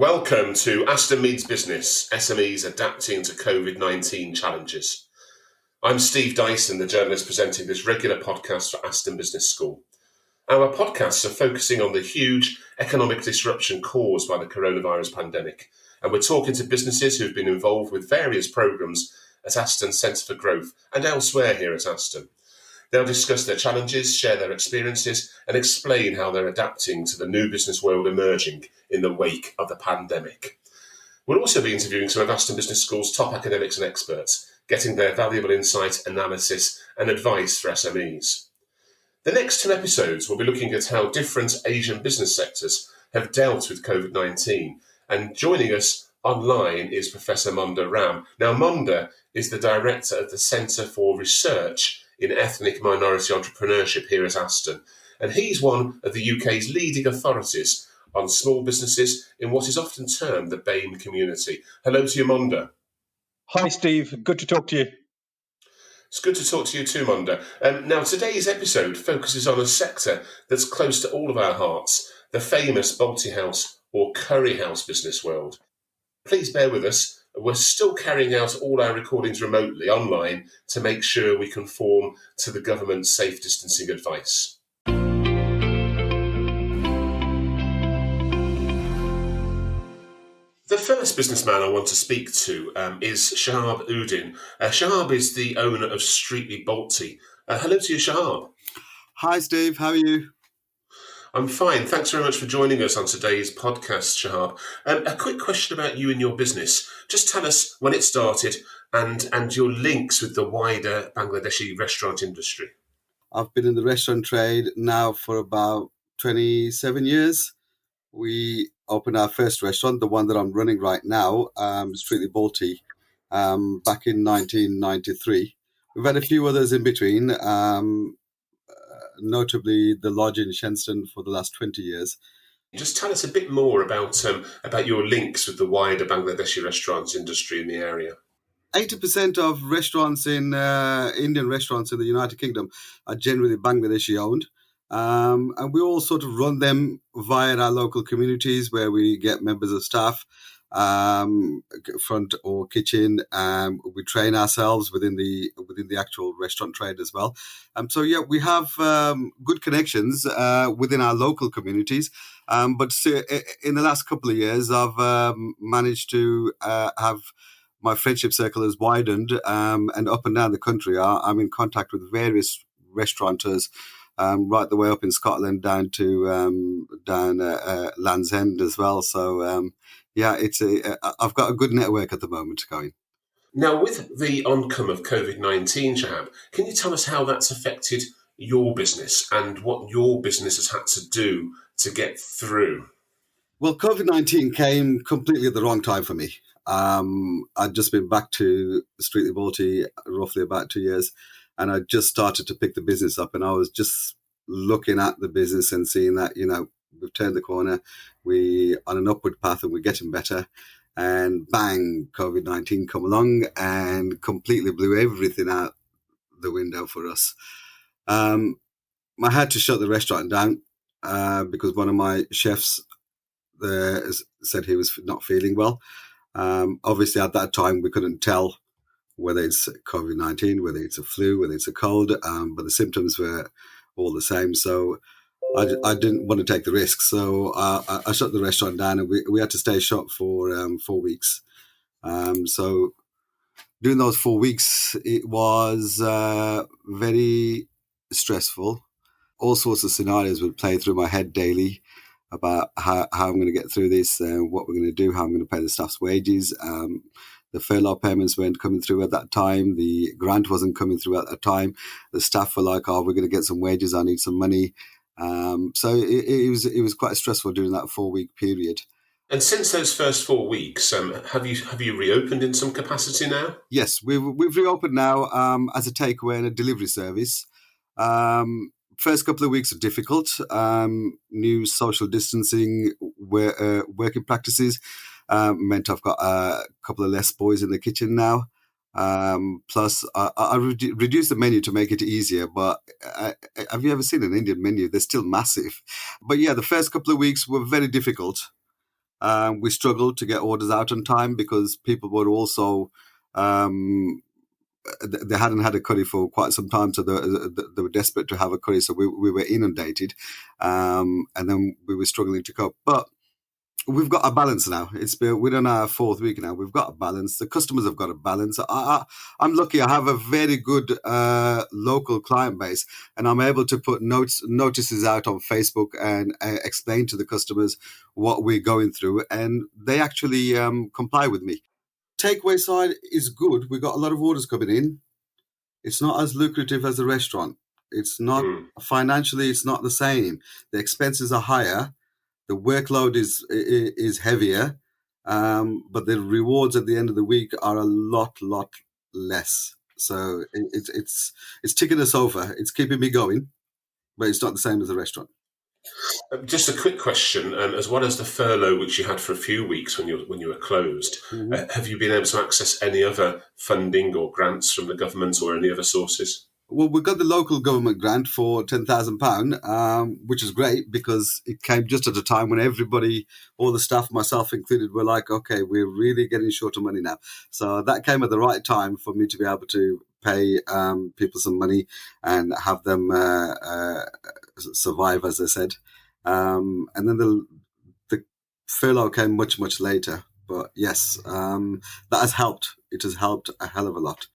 Welcome to Aston Business, SMEs adapting to COVID-19 challenges. I'm Steve Dyson, the journalist presenting this regular podcast for Aston Business School. Our podcasts are focusing on the huge economic disruption caused by the coronavirus pandemic, and we're talking to businesses who've been involved with various programmes at Aston Centre for Growth and elsewhere here at Aston. They'll discuss their challenges, share their experiences, and explain how they're adapting to the new business world emerging in the wake of the pandemic. We'll also be interviewing some of Aston Business School's top academics and experts, getting their valuable insight, analysis, and advice for SMEs. The next two episodes will be looking at how different Asian business sectors have dealt with COVID-19, and joining us online is Professor Monder Ram. Now, Monder is the director of the Centre for Research in Ethnic Minority Entrepreneurship here at Aston, and he's one of the UK's leading authorities on small businesses in what is often termed the BAME community. Hello to you, Monder. Hi, Steve. Good to talk to you. It's good to talk to you too, Monder. Now, today's episode focuses on a sector that's close to all of our hearts, the famous Balti House or Curry House business world. Please bear with us. We're still carrying out all our recordings remotely online to make sure we conform to the government's safe distancing advice. The first businessman I want to speak to is Shahab Uddin. Shahab is the owner of Streetly Balti. Hello to you, Shahab. Hi, Steve. How are you? I'm fine. Thanks very much for joining us on today's podcast, Shahab. A quick question about you and your business. Just tell us when it started and your links with the wider Bangladeshi restaurant industry. I've been in the restaurant trade now for about 27 years. We opened our first restaurant, the one that I'm running right now, Streetly Balti, back in 1993. We've had a few others in between, notably the lodge in Shenston for the last 20 years. Just tell us a bit more about your links with the wider Bangladeshi restaurants industry in the area. 80% of restaurants in Indian restaurants in the United Kingdom are generally Bangladeshi owned. And we all sort of run them via our local communities where we get members of staff, front or kitchen. We train ourselves within the actual restaurant trade as well. We have good connections within our local communities. But in the last couple of years, I've managed to have my friendship circle has widened, and up and down the country, I'm in contact with various restaurateurs. Right the way up in Scotland down to Land's End as well. So I've got a good network at the moment going. Now, with the oncome of COVID-19, Shahab, can you tell us how that's affected your business and what your business has had to do to get through? Well, COVID-19 came completely at the wrong time for me. I'd just been back to Streetly Balti roughly about 2 years. And I just started to pick the business up, and I was just looking at the business and seeing that, we've turned the corner, we on an upward path and we're getting better. And bang, COVID-19 come along and completely blew everything out the window for us. I had to shut the restaurant down because one of my chefs said he was not feeling well. Obviously, at that time, we couldn't tell whether it's COVID-19, whether it's a flu, whether it's a cold, but the symptoms were all the same. So I didn't want to take the risk. So I shut the restaurant down, and we had to stay shut for 4 weeks. So during those 4 weeks, it was very stressful. All sorts of scenarios would play through my head daily about how I'm going to get through this, what we're going to do, how I'm going to pay the staff's wages. The furlough payments weren't coming through at that time. The grant wasn't coming through at that time. The staff were like, "Oh, we're going to get some wages. I need some money." So it was quite stressful during that 4 week period. And since those first 4 weeks, have you reopened in some capacity now? Yes, we've reopened now as a takeaway and a delivery service. First couple of weeks are difficult. New social distancing, working practices. Meant I've got a couple of less boys in the kitchen now. Plus, I reduced the menu to make it easier. But have you ever seen an Indian menu? They're still massive. But yeah, the first couple of weeks were very difficult. We struggled to get orders out on time because people were also they hadn't had a curry for quite some time, so they were desperate to have a curry. So we were inundated, and then we were struggling to cope. But we've got a balance now. We're on our fourth week now. We've got a balance. The customers have got a balance. I'm lucky. I have a very good local client base, and I'm able to put notices out on Facebook and explain to the customers what we're going through, and they actually comply with me. Takeaway side is good. We've got a lot of orders coming in. It's not as lucrative as a restaurant. It's not financially. It's not the same. The expenses are higher. The workload is heavier, but the rewards at the end of the week are a lot less. So it's ticking us over. It's keeping me going, but it's not the same as a restaurant. Just a quick question: as well as the furlough, which you had for a few weeks when you were closed, have you been able to access any other funding or grants from the government or any other sources? Well, we got the local government grant for £10,000, which is great because it came just at a time when everybody, all the staff, myself included, were like, okay, we're really getting short of money now. So that came at the right time for me to be able to pay people some money and have them survive, as I said. And then the furlough came much later. But yes, that has helped. It has helped a hell of a lot.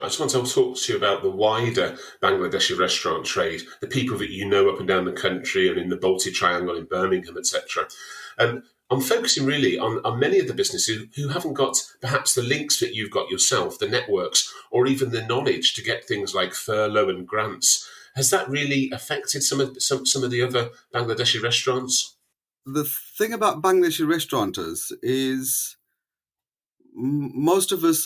I just want to talk to you about the wider Bangladeshi restaurant trade, the people that you know up and down the country and in the Balti Triangle in Birmingham, etc. And I'm focusing really on many of the businesses who haven't got perhaps the links that you've got yourself, the networks, or even the knowledge to get things like furlough and grants. Has that really affected some of the other Bangladeshi restaurants? The thing about Bangladeshi restaurateurs is most of us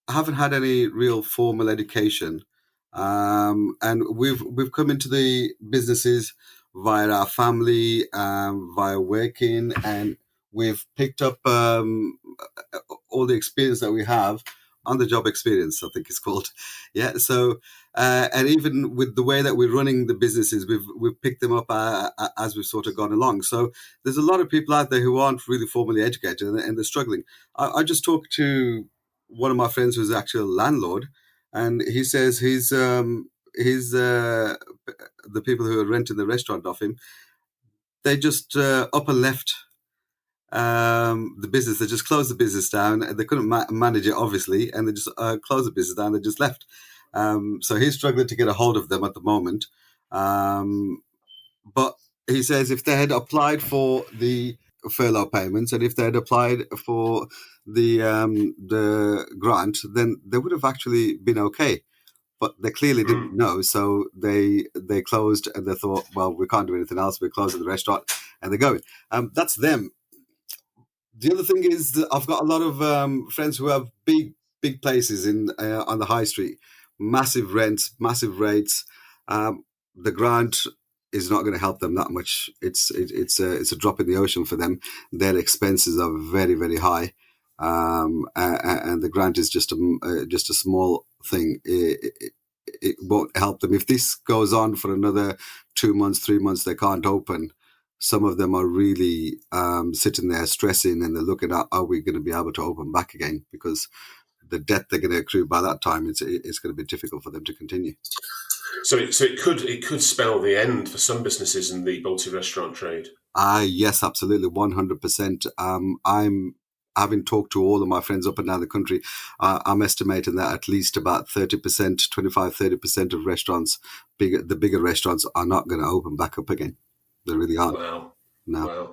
haven't had any real formal education, and we've come into the businesses via our family, via working, and we've picked up all the experience that we have on the job experience, I think it's called. Yeah. So, and even with the way that we're running the businesses, we've picked them up as we've sort of gone along. So there's a lot of people out there who aren't really formally educated and they're struggling. I just talked to one of my friends who's actually a landlord, and he says the people who are renting the restaurant off him, they just up and left the business. They just closed the business down. They couldn't manage it, obviously, and they just closed the business down. They just left. So he's struggling to get a hold of them at the moment. But he says if they had applied for the furlough payments and if they had applied for the grant, then they would have actually been okay. But they clearly didn't know, so they closed and they thought, well, we can't do anything else. We're closing the restaurant, and they're going. That's them. The other thing is that I've got a lot of friends who have big places on the high street, massive rents, massive rates. The grant is not going to help them that much. It's a drop in the ocean for them. Their expenses are very high, and the grant is just a small thing. It won't help them if this goes on for another 2 months, 3 months. They can't open. Some of them are really sitting there stressing, and they're looking at, are we going to be able to open back again? Because the debt they're going to accrue by that time, it's going to be difficult for them to continue. So it could spell the end for some businesses in the Balti restaurant trade. Yes, absolutely, 100%. I'm having talked to all of my friends up and down the country. I'm estimating that at least about 30%, 25-30% of restaurants, the bigger restaurants, are not going to open back up again. They really aren't. Wow. No. Wow.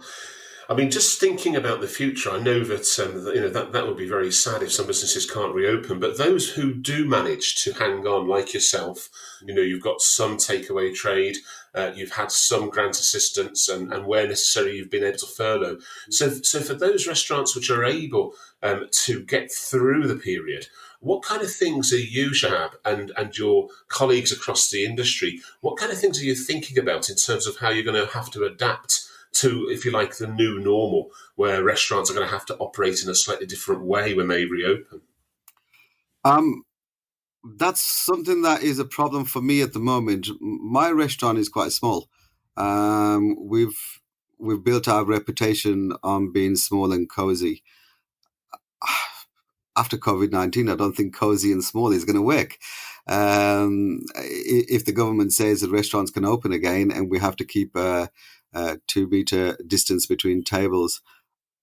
I mean, just thinking about the future, I know that that would be very sad if some businesses can't reopen. But those who do manage to hang on, like yourself, you've got some takeaway trade, you've had some grant assistance, and where necessary, you've been able to furlough. So for those restaurants which are able to get through the period, what kind of things are you, Shahab, and your colleagues across the industry, what kind of things are you thinking about in terms of how you're going to have to adapt to, if you like, the new normal, where restaurants are going to have to operate in a slightly different way when they reopen? That's something that is a problem for me at the moment. My restaurant is quite small. we've built our reputation on being small and cozy. After COVID-19, I don't think cozy and small is going to work. If the government says that restaurants can open again and we have to keep a 2-meter distance between tables,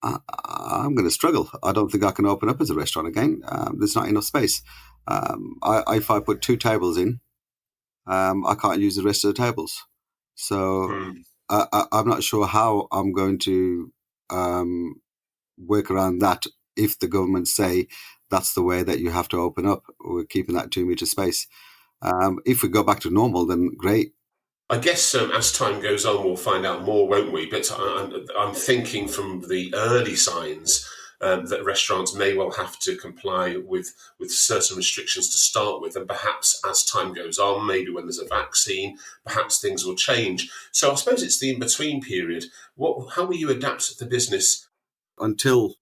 I'm going to struggle. I don't think I can open up as a restaurant again. There's not enough space. If I put 2 tables in, I can't use the rest of the tables. So I'm not sure how I'm going to work around that if the government say that's the way that you have to open up. We're keeping that 2-meter space. If we go back to normal, then great. I guess as time goes on, we'll find out more, won't we? But I'm thinking from the early signs that restaurants may well have to comply with certain restrictions to start with. And perhaps as time goes on, maybe when there's a vaccine, perhaps things will change. So I suppose it's the in-between period. How will you adapt the business? Until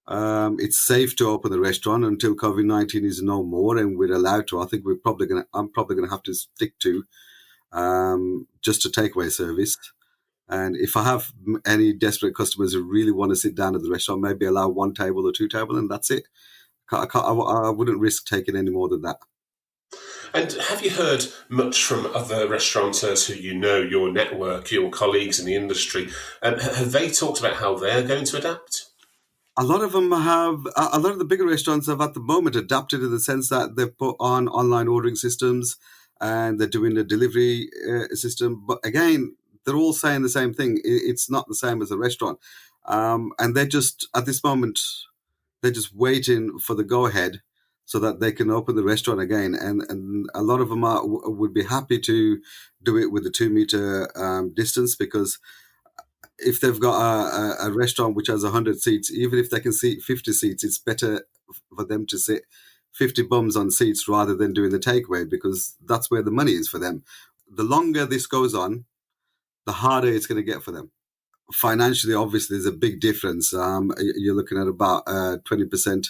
it's safe to open the restaurant, until COVID-19 is no more and we're allowed to, I think I'm probably going to have to stick to just a takeaway service. And if I have any desperate customers who really want to sit down at the restaurant, maybe allow 1 table or 2 tables, and that's it. I wouldn't risk taking any more than that. And have you heard much from other restaurateurs who you know, your network, your colleagues in the industry? Have they talked about how they're going to adapt? A lot of them have. A lot of the bigger restaurants have at the moment adapted in the sense that they've put on online ordering systems and they're doing a delivery system. But again, they're all saying the same thing. It's not the same as a restaurant. And they're just, at this moment, they're just waiting for the go-ahead so that they can open the restaurant again. And a lot of them would be happy to do it with the 2-meter distance, because if they've got a restaurant which has 100 seats, even if they can seat 50 seats, it's better for them to sit 50 bums on seats rather than doing the takeaway, because that's where the money is for them. The longer this goes on, the harder it's going to get for them. Financially, obviously, there's a big difference. You're looking at about 20%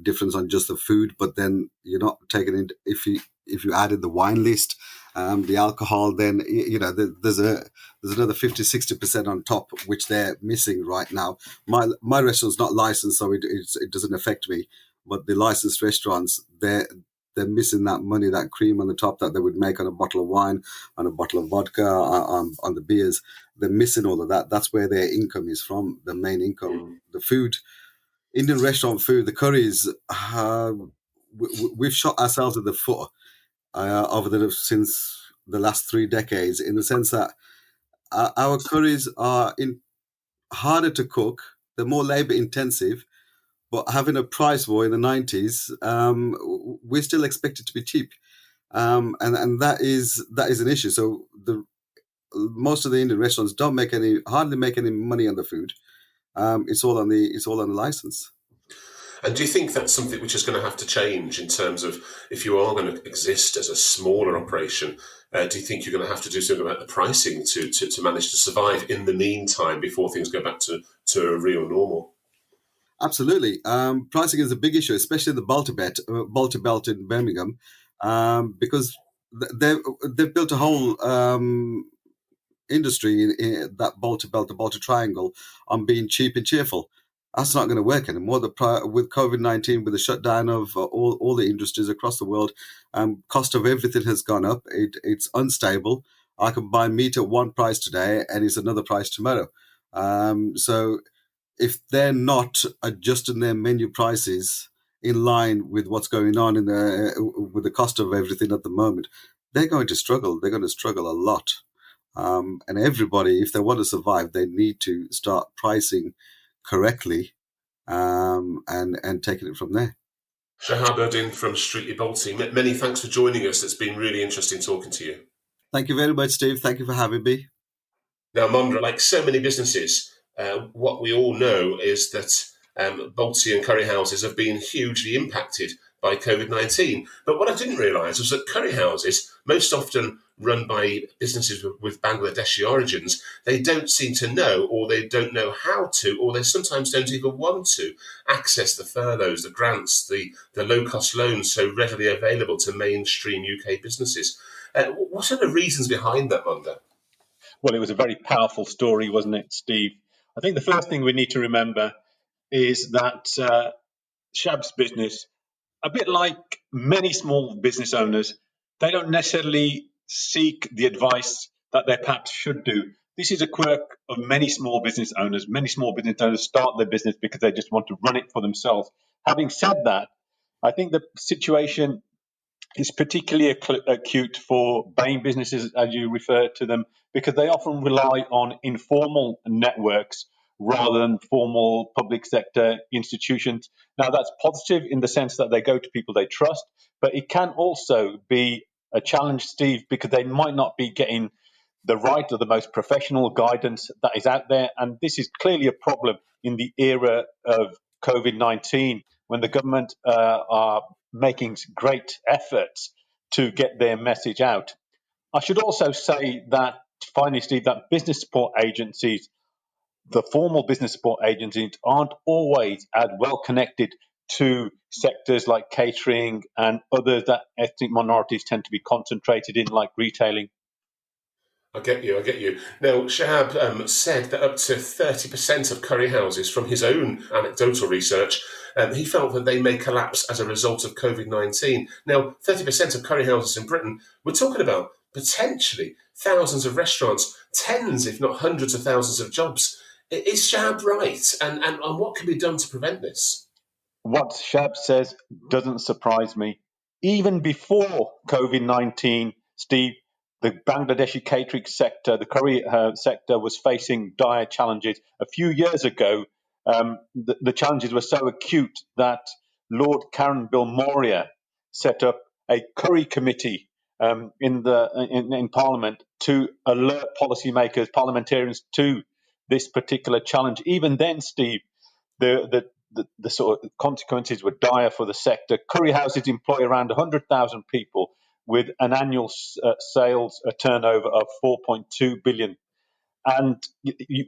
difference on just the food, but then you're not taking in, if you added the wine list, the alcohol, then there's another 50-60% on top, which they're missing right now. My restaurant's not licensed, so it doesn't affect me. But the licensed restaurants, they're missing that money, that cream on the top that they would make on a bottle of wine, on a bottle of vodka, on the beers. They're missing all of that. That's where their income is from, the main income. The food, Indian restaurant food, the curries, we've shot ourselves in the foot since the last 3 decades, in the sense that our curries are harder to cook, they're more labor intensive, but having a price war in the 90s, we still expect it to be cheap, and that is an issue. So most of the Indian restaurants hardly make any money on the food. It's all on the license. And do you think that's something which is going to have to change in terms of, if you are going to exist as a smaller operation, do you think you're going to have to do something about the pricing to manage to survive in the meantime before things go back to a real normal? Absolutely. Pricing is a big issue, especially in the Balti belt in Birmingham, because they've built a whole industry in that Balti belt, the Balti triangle, on being cheap and cheerful. That's not going to work anymore. With COVID-19, with the shutdown of all the industries across the world, cost of everything has gone up. It's unstable. I can buy meat at one price today and it's another price tomorrow. So if they're not adjusting their menu prices in line with what's going on with the cost of everything at the moment, they're going to struggle. They're going to struggle a lot. And everybody, if they want to survive, they need to start pricing correctly, and taking it from there. Shahab Uddin from Streetly Balti, many thanks for joining us. It's been really interesting talking to you. Thank you very much, Steve. Thank you for having me. Now, Monder, like so many businesses, what we all know is that Balti and curry houses have been hugely impacted by COVID-19. But what I didn't realise was that curry houses, most often run by businesses with Bangladeshi origins, they don't seem to know, or they don't know how to, or they sometimes don't even want to access the furloughs, the grants, the low-cost loans so readily available to mainstream UK businesses. What are the reasons behind that, Monder? Well, it was a very powerful story, wasn't it, Steve? I think the first thing we need to remember is that Shab's business, a bit like many small business owners, they don't necessarily seek the advice that they perhaps should do. This is a quirk of many small business owners. Many small business owners start their business because they just want to run it for themselves. Having said that, I think the situation is particularly acute for BAME businesses, as you refer to them, because they often rely on informal networks rather than formal public sector institutions. Now, that's positive in the sense that they go to people they trust, but it can also be a challenge, Steve, because they might not be getting the right or the most professional guidance that is out there. And this is clearly a problem in the era of COVID-19, when the government are making great efforts to get their message out. I should also say that, finally, Steve, that business support agencies, the formal business support agencies, aren't always as well connected to sectors like catering and others that ethnic minorities tend to be concentrated in, like retailing. I get you, I get you. Now, Shahab said that up to 30% of curry houses, from his own anecdotal research, he felt that they may collapse as a result of COVID-19. Now, 30% of curry houses in Britain, we're talking about potentially thousands of restaurants, tens, if not hundreds of thousands of jobs. Is Shahab right? And what can be done to prevent this? What Shab says doesn't surprise me. Even before COVID-19, Steve, the Bangladeshi catering sector, the curry sector, was facing dire challenges. A few years ago, the challenges were so acute that Lord Karen Bilmoria set up a curry committee in Parliament to alert policymakers, parliamentarians to this particular challenge. Even then, Steve, the sort of consequences were dire for the sector. Curry houses employ around 100,000 people with an annual sales turnover of 4.2 billion. And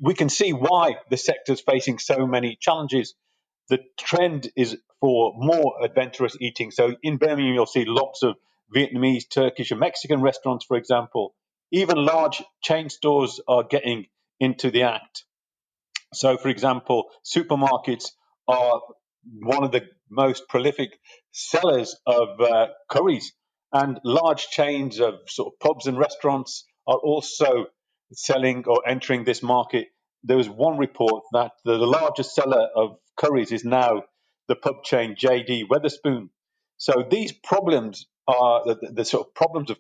we can see why the sector is facing so many challenges. The trend is for more adventurous eating. So in Birmingham, you'll see lots of Vietnamese, Turkish, and Mexican restaurants, for example. Even large chain stores are getting into the act. So, for example, supermarkets are one of the most prolific sellers of curries, and large chains of sort of pubs and restaurants are also selling or entering this market. There was one report that the largest seller of curries is now the pub chain JD Wetherspoon. So these problems are the sort of problems of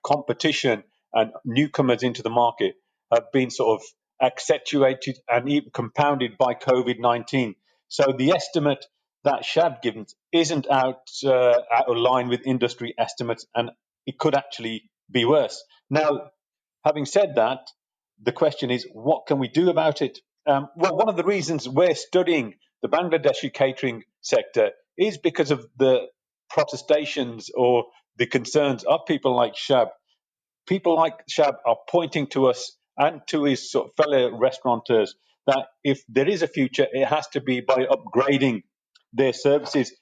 competition and newcomers into the market have been sort of accentuated and even compounded by COVID-19. So the estimate that Shab gives isn't out of line with industry estimates, and it could actually be worse. Now, having said that, the question is, what can we do about it? Well, one of the reasons we're studying the Bangladeshi catering sector is because of the protestations or the concerns of people like Shab. People like Shab are pointing to us and to his sort of fellow restaurateurs that if there is a future, it has to be by upgrading their services.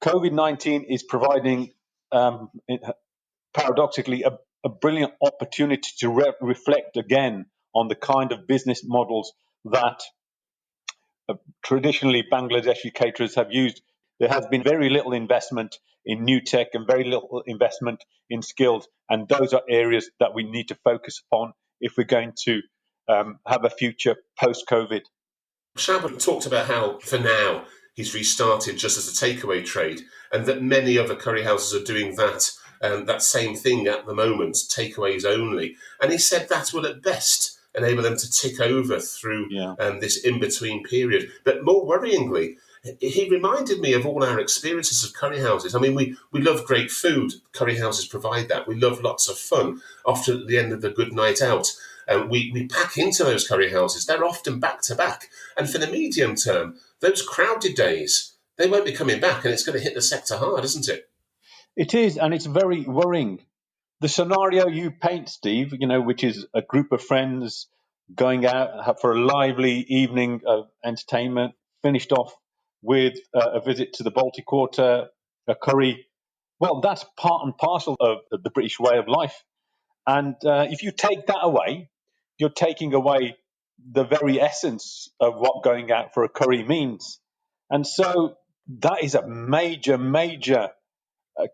COVID-19 is providing, paradoxically, a brilliant opportunity to reflect again on the kind of business models that traditionally Bangladeshi caterers have used. There has been very little investment in new tech and very little investment in skills. And those are areas that we need to focus upon if we're going to have a future post-COVID. Shahab talked about how, for now, he's restarted just as a takeaway trade, and that many other curry houses are doing that same thing at the moment, takeaways only. And he said that will at best enable them to tick over through this in-between period. But more worryingly, he reminded me of all our experiences of curry houses. I mean, we love great food. Curry houses provide that. We love lots of fun. Often at the end of a good night out, we pack into those curry houses. They're often back to back. And for the medium term, those crowded days, they won't be coming back, and it's going to hit the sector hard, isn't it? It is, and it's very worrying. The scenario you paint, Steve, which is a group of friends going out for a lively evening of entertainment, finished off with a visit to the Balti Quarter, a curry. Well, that's part and parcel of the British way of life. And if you take that away, you're taking away the very essence of what going out for a curry means. And so that is a major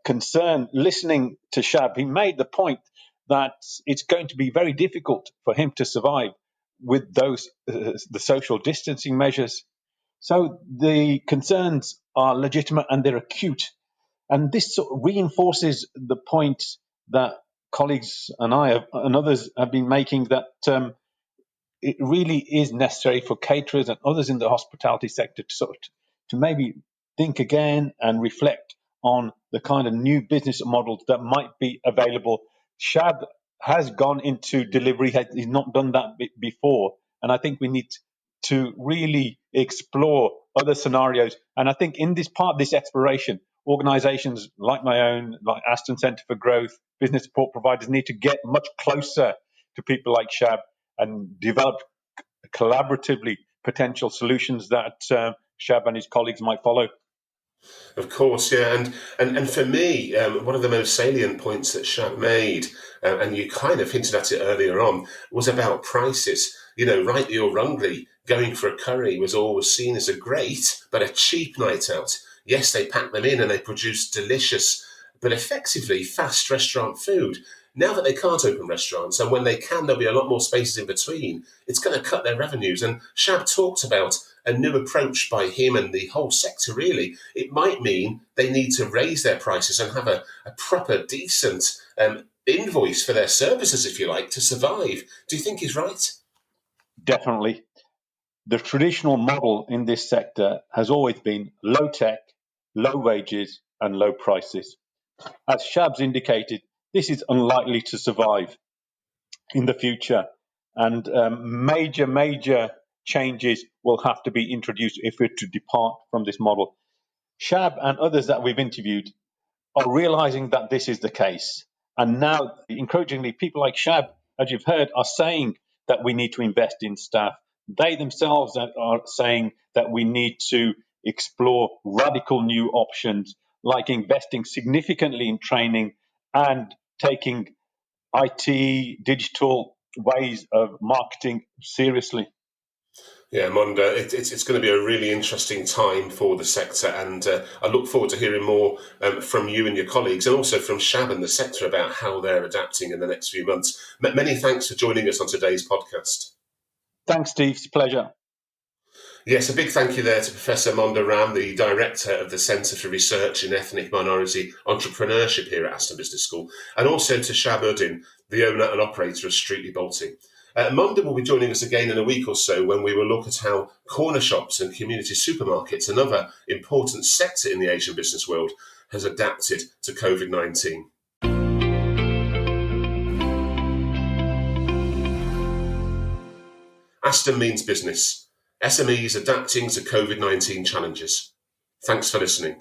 concern. Listening to Shahab, he made the point that it's going to be very difficult for him to survive with those the social distancing measures. So the concerns are legitimate and they're acute. And this sort of reinforces the point that colleagues and I and others have been making, that it really is necessary for caterers and others in the hospitality sector to maybe think again and reflect on the kind of new business models that might be available. Shahab has gone into delivery; he's not done that before, and I think we need to really explore other scenarios. And I think in this exploration, organisations like my own, like Aston Centre for Growth, business support providers, need to get much closer to people like Shahab and develop collaboratively potential solutions that Shahab and his colleagues might follow. Of course, yeah, and for me, one of the most salient points that Shahab made, and you kind of hinted at it earlier on, was about prices. You know, rightly or wrongly, going for a curry was always seen as a great but a cheap night out. Yes, they pack them in and they produce delicious but effectively fast restaurant food. Now that they can't open restaurants, and when they can, there'll be a lot more spaces in between, it's going to cut their revenues. And Shahab talked about a new approach by him and the whole sector, really. It might mean they need to raise their prices and have a proper, decent invoice for their services, if you like, to survive. Do you think he's right? Definitely. The traditional model in this sector has always been low tech, low wages, and low prices. As Shahab's indicated, this is unlikely to survive in the future, and major changes will have to be introduced if we're to depart from this model. Shahab and others that we've interviewed are realizing that this is the case. And now, encouragingly, people like Shahab, as you've heard, are saying that we need to invest in staff. They themselves are saying that we need to explore radical new options, like investing significantly in training and taking IT, digital ways of marketing seriously. Yeah, Monder, it's going to be a really interesting time for the sector, and I look forward to hearing more from you and your colleagues, and also from Shahab and the sector about how they're adapting in the next few months. Many thanks for joining us on today's podcast. Thanks, Steve. It's a pleasure. Yes, a big thank you there to Professor Monder Ram, the Director of the Centre for Research in Ethnic Minority Entrepreneurship here at Aston Business School, and also to Shahab Uddin, the owner and operator of S2E2 Balti. Monder will be joining us again in a week or so when we will look at how corner shops and community supermarkets, another important sector in the Asian business world, has adapted to COVID-19. Aston means business. SMEs adapting to COVID-19 challenges. Thanks for listening.